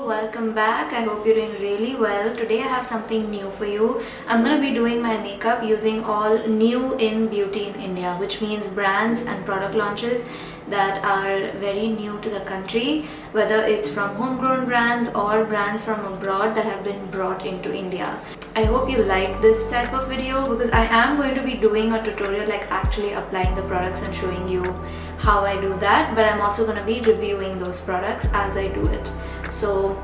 welcome back. I hope you're doing really well. Today I have something new for you. I'm going to be doing my makeup using all new in beauty in India, which means brands and product launches that are very new to the country, whether it's from homegrown brands or brands from abroad that have been brought into India. I hope you like this type of video because I am going to be doing a tutorial, like actually applying the products and showing you how I do that, but I'm also going to be reviewing those products as I do it. So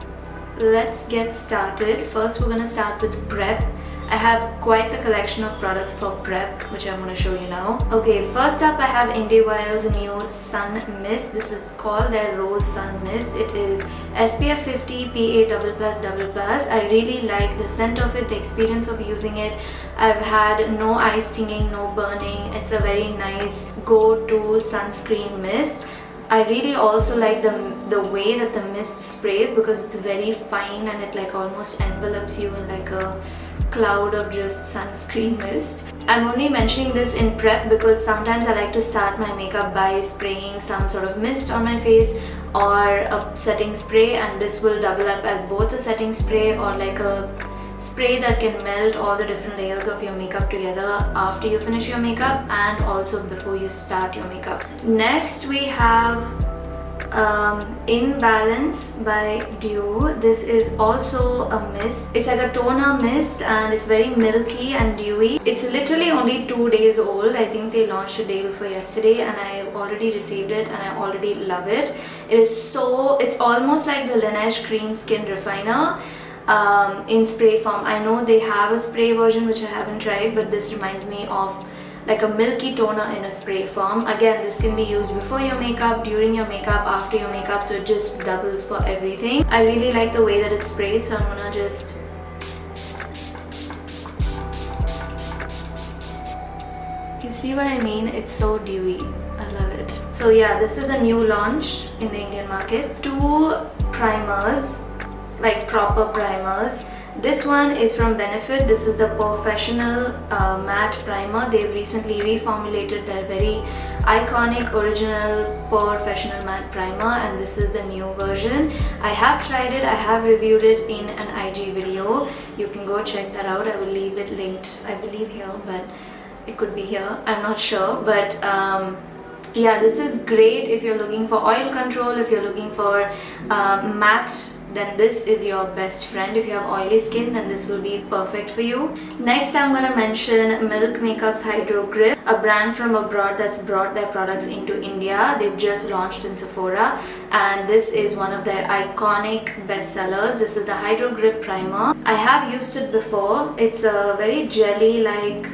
let's get started. First we're going to start with prep. I have quite the collection of products for prep, which I'm going to show you now. Okay, first up I have Indiewire's new sun mist. This is called their rose sun mist. It is SPF 50 PA++++. I really like the scent of it, the experience of using it. I've had no eye stinging, no burning. It's a very nice go-to sunscreen mist. I really also like the way that the mist sprays because it's very fine and it like almost envelops you in like a cloud of just sunscreen mist. I'm only mentioning this in prep because sometimes I like to start my makeup by spraying some sort of mist on my face or a setting spray, and this will double up as both a setting spray or like a spray that can melt all the different layers of your makeup together after you finish your makeup and also before you start your makeup. Next we have Inbalance by Dyou. This is also a mist. It's like a toner mist and it's very milky and dewy. It's literally only 2 days old. I think they launched the day before yesterday and I already received it and I already love it. It's almost like the Laneige Cream Skin Refiner in spray form. I know they have a spray version which I haven't tried, but this reminds me of like a milky toner in a spray form. Again, this can be used before your makeup, during your makeup, after your makeup, so it just doubles for everything. I really like the way that it sprays, so I'm gonna just you see what I mean? It's so dewy. I love it. So yeah, this is a new launch in the Indian market. 2 primers, like proper primers. This one is from Benefit. This is the Porefessional matte primer. They've recently reformulated their very iconic original Porefessional matte primer and this is the new version. I have tried it, I have reviewed it in an IG video. You can go check that out. I will leave it linked, I believe here, but it could be here, I'm not sure. But yeah, this is great if you're looking for oil control, if you're looking for matte, then this is your best friend. If you have oily skin, then this will be perfect for you. Next, I'm going to mention Milk Makeup's Hydro Grip, a brand from abroad that's brought their products into India. They've just launched in Sephora and this is one of their iconic bestsellers. This is the Hydro Grip Primer. I have used it before. It's a very jelly-like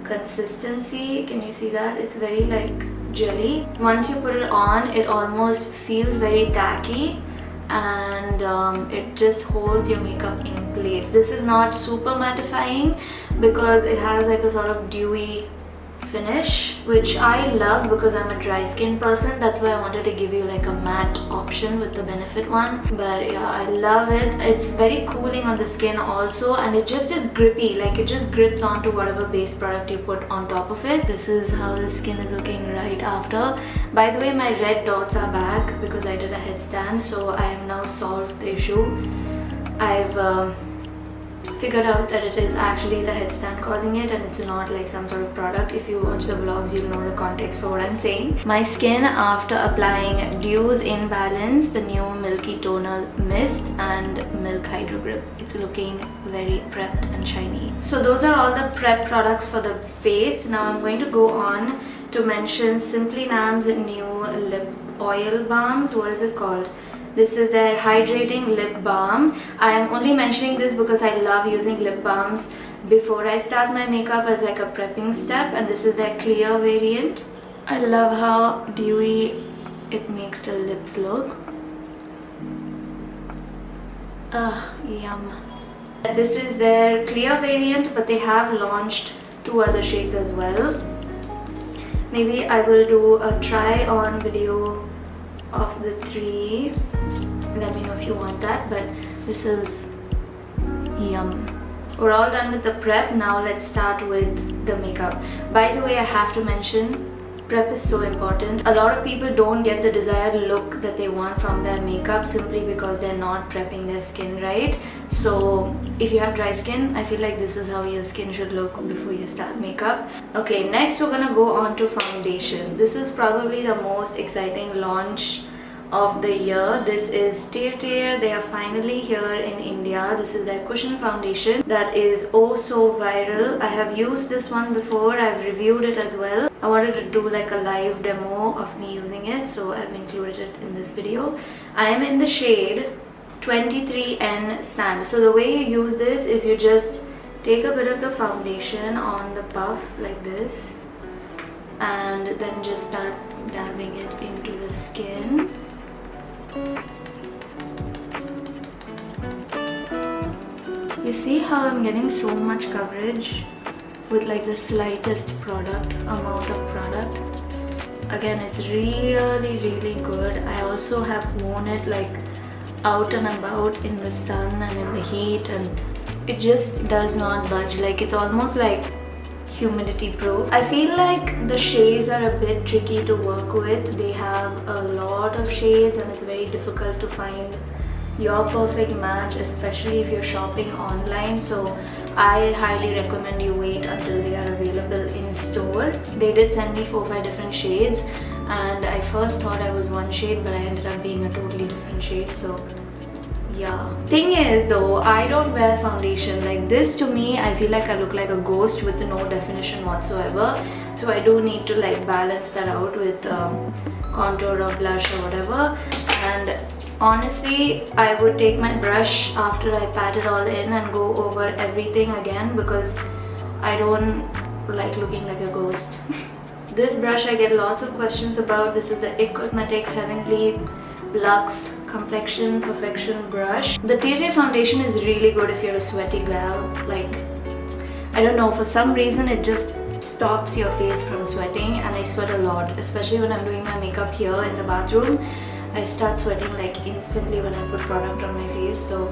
consistency. Can you see that? It's very like jelly. Once you put it on, it almost feels very tacky and it just holds your makeup in place. This is not super mattifying because it has like a sort of dewy finish, which I love because I'm a dry skin person. That's why I wanted to give you like a matte option with the Benefit one. But yeah, I love it. It's very cooling on the skin also and it just is grippy, like it just grips onto whatever base product you put on top of it. This is how the skin is looking right after. By the way, my red dots are back because I did a headstand, so I have now solved the issue. I've figured out that it is actually the headstand causing it and it's not like some sort of product. If you watch the vlogs, you'll know the context for what I'm saying. My skin after applying Dyou's Inbalance, the new Milky Toner Mist and Milk Hydro Grip, it's looking very prepped and shiny. So those are all the prep products for the face. Now I'm going to go on to mention Simply Nam's new lip oil balms. What is it called? This is their hydrating lip balm. I am only mentioning this because I love using lip balms before I start my makeup as like a prepping step, and this is their clear variant. I love how dewy it makes the lips look. Yum. This is their clear variant, but they have launched 2 other shades as well. Maybe I will do a try on video of the 3. Let me know if you want that, but this is yum. We're all done with the prep. Now let's start with the makeup. By the way, I have to mention Prep is so important. A lot of people don't get the desired look that they want from their makeup simply because they're not prepping their skin right. So if you have dry skin, I feel like this is how your skin should look before you start makeup. Okay, next we're gonna go on to foundation. This is probably the most exciting launch of the year. This is Tirtir. They are finally here in India. This is their cushion foundation that is oh so viral. I have used this one before. I've reviewed it as well. I wanted to do like a live demo of me using it, so I've included it in this video. I am in the shade 23N Sand. So the way you use this is you just take a bit of the foundation on the puff like this and then just start dabbing it into the skin. You see how I'm getting so much coverage with like the slightest amount of product. Again, it's really good. I also have worn it like out and about in the sun and in the heat, and it just does not budge. Like it's almost like humidity proof. I feel like the shades are a bit tricky to work with. They have a lot of shades and it's very difficult to find your perfect match, especially if you're shopping online. So I highly recommend you wait until they are available in store. They did send me 4-5 different shades and I first thought I was one shade, but I ended up being a totally different shade. So yeah. Thing is though, I don't wear foundation. Like this, to me, I feel like I look like a ghost with no definition whatsoever. So I do need to like balance that out with contour or blush or whatever. And honestly, I would take my brush after I pat it all in and go over everything again because I don't like looking like a ghost. This brush I get lots of questions about. This is the IT Cosmetics Heavenly Luxe Complexion Perfection brush. The Tirtir foundation is really good if you're a sweaty gal. Like, I don't know, for some reason it just stops your face from sweating, and I sweat a lot, especially when I'm doing my makeup here in the bathroom. I start sweating like instantly when I put product on my face. So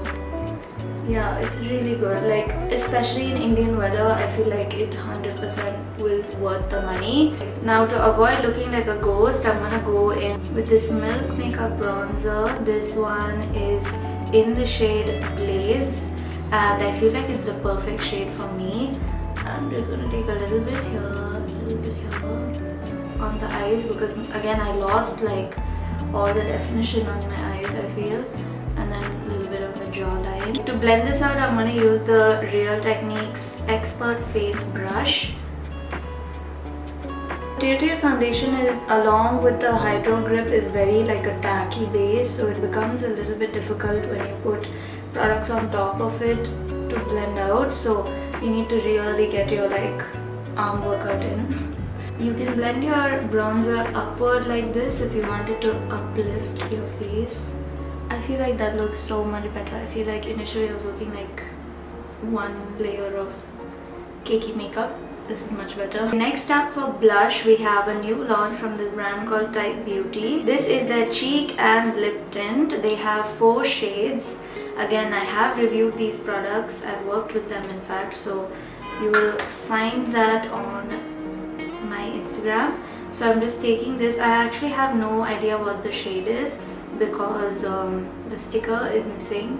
yeah, it's really good. Like especially in Indian weather, I feel like it 100% was worth the money. Now to avoid looking like a ghost, I'm gonna go in with this Milk Makeup bronzer. This one is in the shade Blaze and I feel like it's the perfect shade for me. I'm just gonna take a little bit here, a little bit here on the eyes because again I lost like all the definition on my eyes, I feel, and then a little bit on the jawline. To blend this out, I'm going to use the Real Techniques Expert Face Brush. Tirtir foundation is, along with the Hydro Grip, is very like a tacky base, so it becomes a little bit difficult when you put products on top of it to blend out. So you need to really get your like arm workout in. You can blend your bronzer upward like this if you wanted to uplift your face. I feel like that looks so much better. I feel like initially I was looking like one layer of cakey makeup. This is much better. Next up for blush, we have a new launch from this brand called Type Beauty. This is their cheek and lip tint. They have 4 shades. Again, I have reviewed these products. I've worked with them in fact, so you will find that on my Instagram. So I'm just taking this. I actually have no idea what the shade is because the sticker is missing,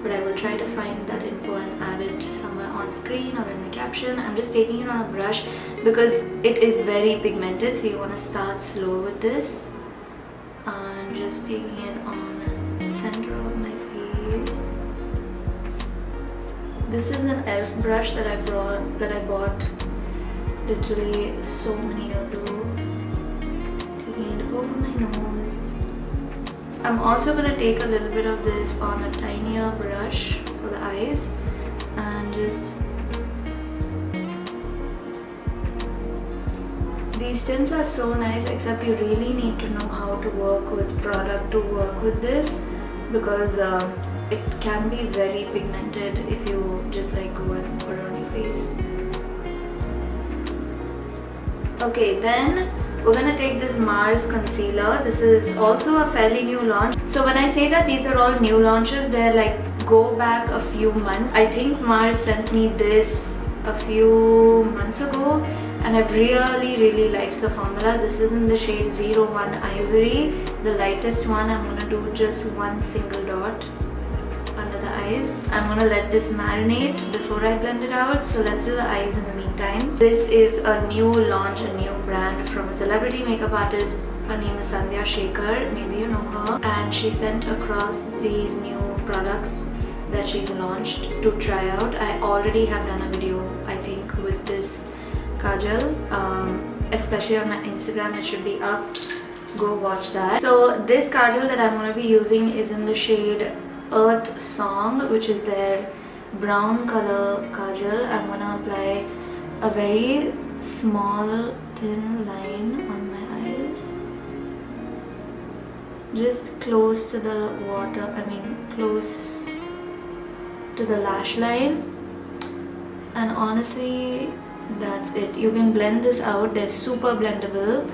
but I will try to find that info and add it somewhere on screen or in the caption. I'm just taking it on a brush because it is very pigmented, so you want to start slow with this. I'm just taking it on the center of my face. This is an e.l.f. brush that I bought literally so many years ago. Taking it over my nose. I'm also going to take a little bit of this on a tinier brush for the eyes and just... These tints are so nice, except you really need to know how to work with product to work with this because it can be very pigmented if you just like go and put it on your face. Okay, then we're gonna take this Mars concealer. This is also a fairly new launch. So when I say that these are all new launches, they're like go back a few months. I think Mars sent me this a few months ago and I've really liked the formula. This is in the shade 01 Ivory, the lightest one. I'm gonna do just one single dot under the eyes. I'm gonna let this marinate before I blend it out. So let's do the eyes in the meantime. This is a new launch, a new brand from a celebrity makeup artist. Her name is Shekhar, maybe you know her, and she sent across these new products that she's launched to try out. I already have done a video, I think, with this kajal, especially on my Instagram. It should be up, go watch that. So this kajal that I'm going to be using is in the shade Earth Song, which is their brown color kajal. I'm going to apply a very small thin line on my eyes, just close to the close to the lash line, and honestly that's it. You can blend this out, they're super blendable,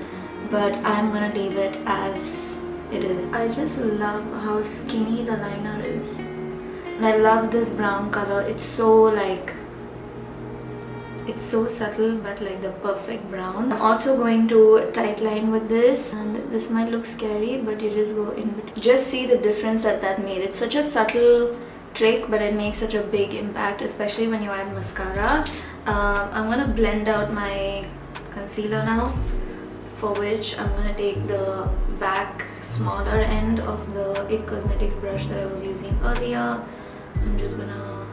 but I'm gonna leave it as it is. I just love how skinny the liner is, and I love this brown color. It's so it's so subtle, but like the perfect brown. I'm also going to tight line with this, and this might look scary, but you just go in between. Just see the difference that made. It's such a subtle trick, but it makes such a big impact, especially when you add mascara. I'm gonna blend out my concealer now, for which I'm gonna take the back smaller end of the It Cosmetics brush that I was using earlier. I'm just gonna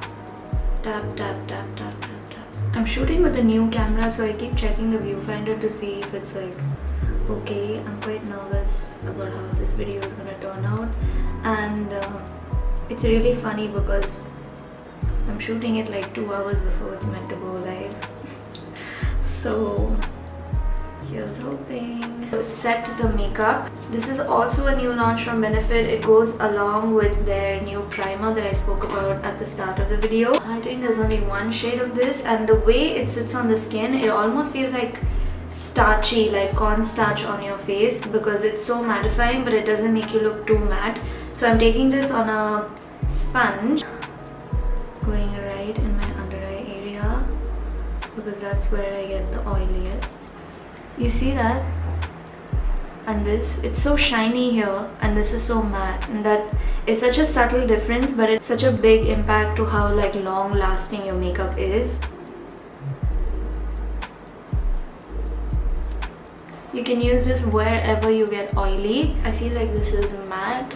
tap. I'm shooting with a new camera, so I keep checking the viewfinder to see if it's like okay. I'm quite nervous about how this video is gonna turn out, and it's really funny because I'm shooting it like 2 hours before it's meant to go live. So here's hoping. Set the makeup. This is also a new launch from Benefit. It goes along with their new primer that I spoke about at the start of the video. I think there's only one shade of this, and the way it sits on the skin, it almost feels like starchy, like cornstarch on your face, because it's so mattifying, but it doesn't make you look too matte. So I'm taking this on a sponge, going right in my under eye area, because that's where I get the oiliest. You see that? And this, it's so shiny here, and this is so matte, and that is such a subtle difference, but it's such a big impact to how like long lasting your makeup is. You can use this wherever you get oily. I feel like this is matte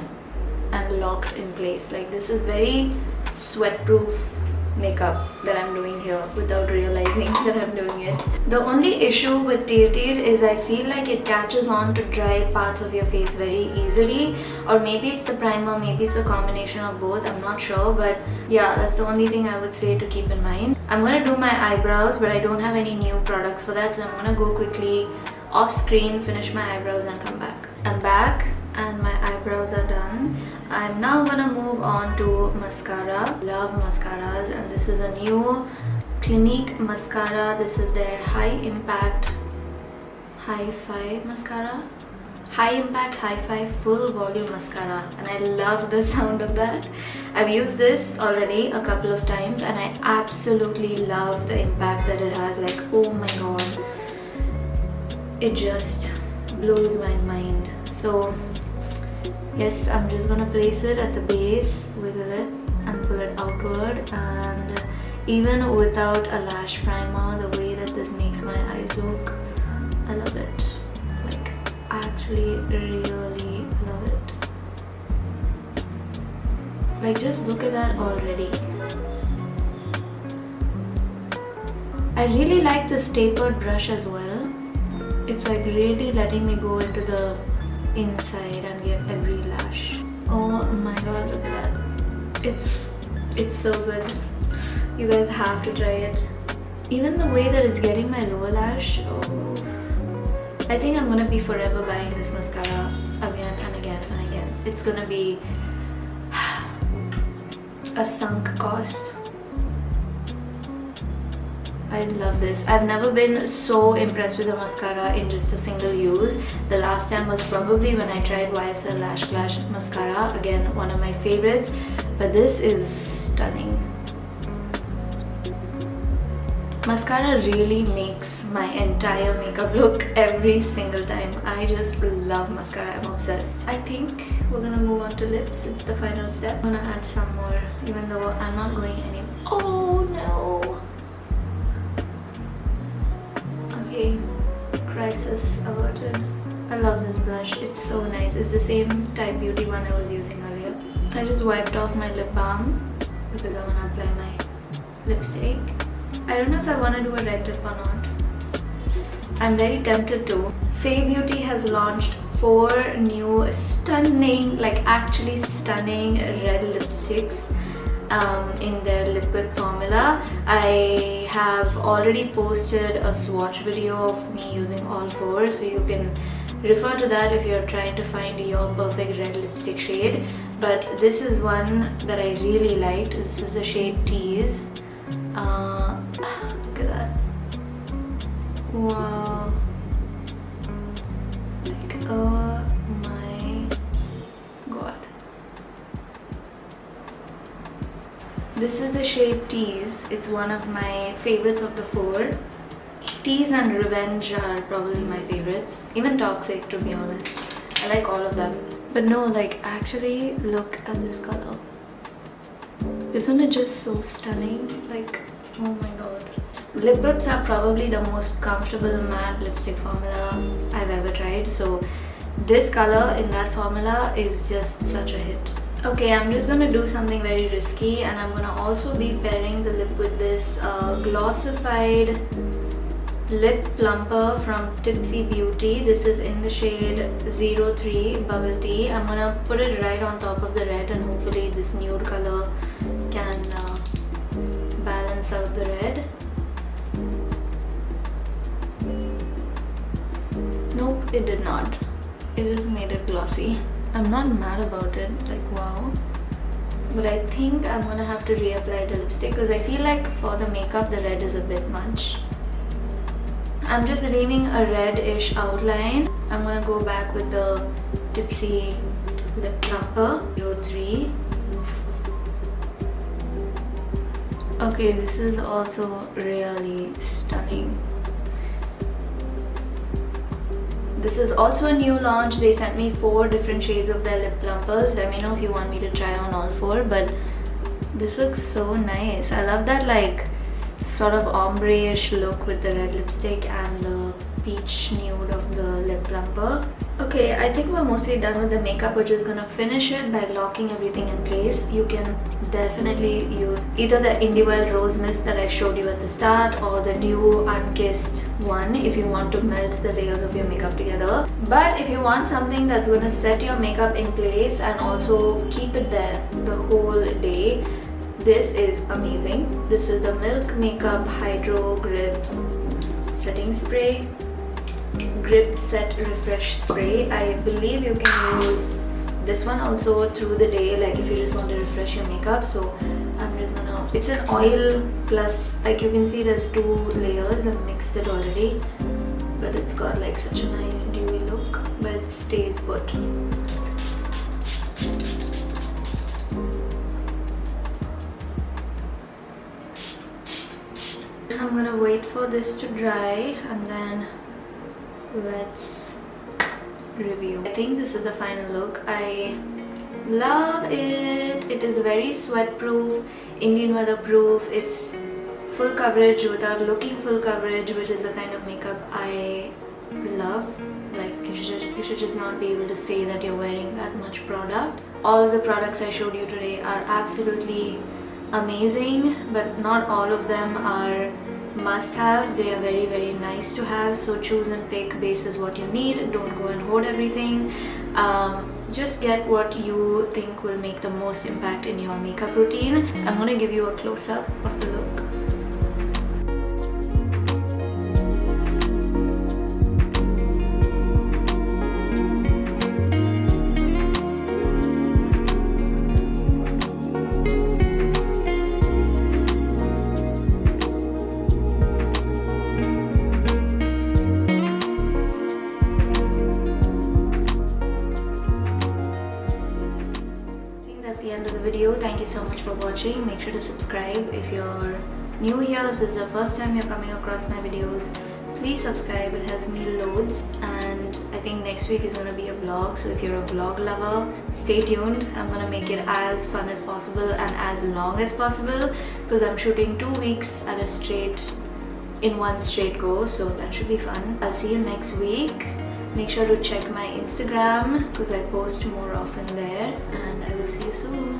and locked in place. Like this is very sweat-proof makeup that I'm doing here without realizing that I'm doing it. The only issue with Tirtir is I feel like it catches on to dry parts of your face very easily, or maybe it's the primer, maybe it's a combination of both, I'm not sure, but yeah, that's the only thing I would say to keep in mind. I'm gonna do my eyebrows, but I don't have any new products for that, so I'm gonna go quickly off screen, finish my eyebrows and come back. I'm back and my eyebrows are done. I'm now gonna move on to mascara. Love mascaras, and this is a new Clinique mascara. This is their high impact hi-fi mascara. High impact hi-fi full volume mascara, and I love the sound of that. I've used this already a couple of times and I absolutely love the impact that it has. Like, oh my god, it just blows my mind. So yes, I'm just gonna place it at the base, wiggle it and pull it outward, and even without a lash primer, the way that this makes my eyes look, I love it. Like, I actually really love it. Like, just look at that already. I really like this tapered brush as well. It's like really letting me go into the inside and get every lash. Oh my god, look at that. It's so good. You guys have to try it. Even the way that it's getting my lower lash, oh. I think I'm gonna be forever buying this mascara again and again and again. It's gonna be a sunk cost. I love this. I've never been so impressed with a mascara in just a single use. The last time was probably when I tried YSL Lash Clash mascara. Again, one of my favorites. But this is stunning. Mascara really makes my entire makeup look every single time. I just love mascara. I'm obsessed. I think we're gonna move on to lips. It's the final step. I'm gonna add some more, even though I'm not going any. Oh no! Okay, crisis averted. I love this blush. It's so nice. It's the same type beauty one I was using earlier. I just wiped off my lip balm because I wanna apply my lipstick. I don't know if I want to do a red lip or not. I'm very tempted to. Fay Beauty has launched 4 new stunning, like actually stunning red lipsticks in their lip whip formula. I have already posted a swatch video of me using all 4, so you can refer to that if you're trying to find your perfect red lipstick shade. But this is one that I really liked. This is the shade Tease. Look at that. Wow. Like, oh my god. This is the shade Tease. It's one of my favorites of the 4. Tease and Revenge are probably my favorites. Even Toxic, to be honest. I like all of them. But no, like, actually look at this color. Isn't it just so stunning? Like, oh my god. Lip whips are probably the most comfortable matte lipstick formula I've ever tried. So this color in that formula is just such a hit. Okay, I'm just gonna do something very risky, and I'm gonna also be pairing the lip with this glossified lip plumper from Tipsy Beauty. This is in the shade 03 Bubble Tea. I'm gonna put it right on top of the red, and hopefully this nude color can balance out the red. Nope, it did not. It just made it glossy. I'm not mad about it, like wow. But I think I'm gonna have to reapply the lipstick because I feel like for the makeup the red is a bit much. I'm just leaving a reddish outline. I'm gonna go back with the Tipsy lip plumper 03. Okay, this is also really stunning. This is also a new launch. They sent me 4 different shades of their lip plumpers. Let me know if you want me to try on all 4, but this looks so nice. I love that like sort of ombre-ish look with the red lipstick and the peach nude of the lip plumper. Okay, I think we're mostly done with the makeup. We're just gonna finish it by locking everything in place. You can definitely use either the Indie Wild Rose Mist that I showed you at the start or the Dyou Unkissed one if you want to melt the layers of your makeup together. But if you want something that's gonna set your makeup in place and also keep it there the whole day, this is amazing. This is the Milk Makeup Hydro Grip Setting Spray. Grip Set Refresh Spray. I believe you can use this one also through the day, like if you just want to refresh your makeup. So I'm just gonna, it's an oil plus, like you can see there's 2 layers. I've mixed it already, but it's got like such a nice dewy look, but it stays put. I'm gonna wait for this to dry and then let's review. I think this is the final look. I love it. It is very sweat proof, Indian weather proof. It's full coverage without looking full coverage, which is the kind of makeup I love. Like you should just not be able to say that you're wearing that much product. All of the products I showed you today are absolutely amazing, but not all of them are must-haves. They are very, very nice to have, so choose and pick basis what you need. Don't go and hoard everything. Just get what you think will make the most impact in your makeup routine. I'm going to give you a close-up of the look. Video. Thank you so much for watching. Make sure to subscribe if you're new here, if this is the first time you're coming across my videos, please subscribe, it helps me loads. And I think next week is going to be a vlog, so if you're a vlog lover, stay tuned. I'm going to make it as fun as possible and as long as possible, because I'm shooting 2 weeks at a straight, in one straight go, so that should be fun. I'll see you next week. Make sure to check my Instagram because I post more often there, and I will see you soon.